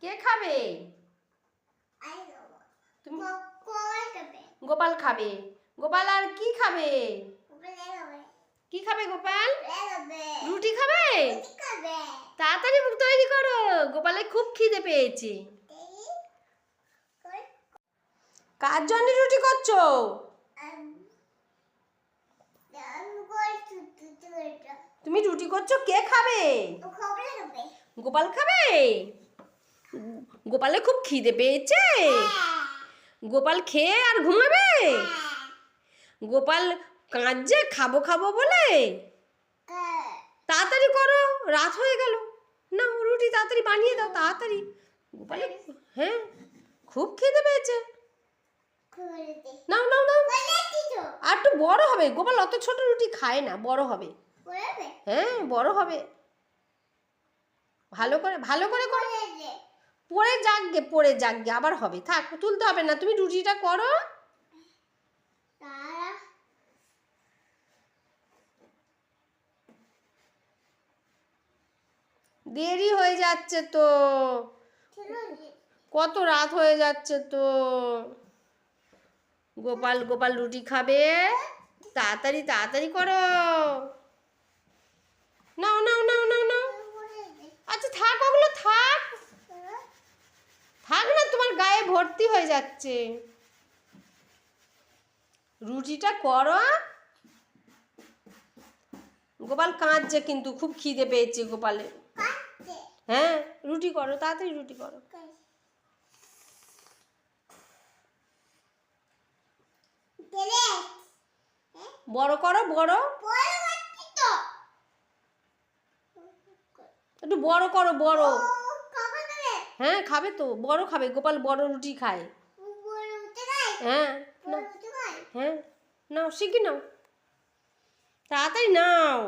কে খাবে? তুমি গোপাল খাবে। গোপাল আর কি খাবে? কি খাবে গোপাল? রুটি খাবে। তাড়াতাড়ি মুখ তৈরি করো, গোপালের খুব খিদে পেয়েছে। কার জন্য রুটি করছো? তুমি রুটি করছো, কে খাবে? গোপাল খাবে। গোপালের খুব খিদে পেয়েছে। গোপাল খেয়ে আর ঘুমাবে। গোপাল কাঁদছে খাবো খাবো বলে। তাড়াতাড়ি করো, রাত হয়ে গেল। না, রুটি তাড়াতাড়ি বানিয়ে দাও, তাড়াতাড়ি। গোপালে হ্যাঁ খুব খিদে পেয়েছে। নাও নাও নাও, আর একটু বড় হবে। গোপাল অত ছোট রুটি খায় না, বড় হবে। হ্যাঁ বড় হবে। ভালো করে ভালো করে করো। পড়ে যাকগে আবার হবে। থাক, তুলতে হবে না, তুমি রুটিটা করো। দেরি হয়ে যাচ্ছে তো, কত রাত হয়ে যাচ্ছে তো। গোপাল গোপাল রুটি খাবে, তাড়াতাড়ি তাড়াতাড়ি করো। নাও নাও নাও নাও নাও। আচ্ছা থাক, ওগুলো থাক থাক না, তোমার গায়ে ভর্তি হয়ে যাচ্ছে। রুটিটা করো। গোপাল কাঁদছে কিন্তু, খুব খিদে পেয়েছে গোপালের। হ্যাঁ রুটি করো, তাড়াতাড়ি রুটি করো। বড় করো, বড় একটু বড় করো, বড়। হ্যাঁ খাবে তো, বড় খাবে। গোপাল বড় রুটি খায়। হ্যাঁ হ্যাঁ নাও, শিখি নাও, তাড়াতাড়ি নাও।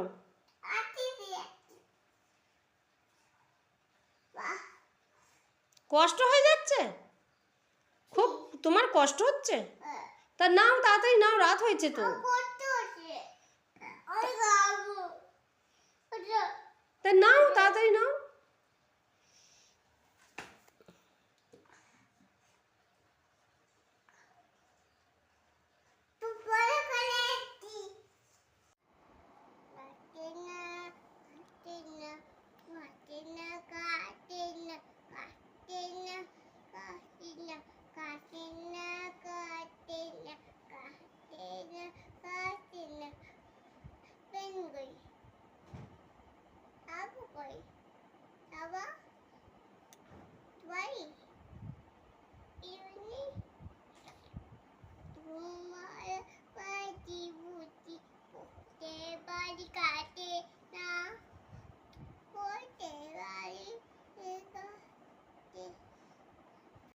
কষ্ট হয়ে যাচ্ছে খুব, তোমার কষ্ট হচ্ছে? তা নাও, তাড়াতাড়ি নাও, রাত হয়েছে তো।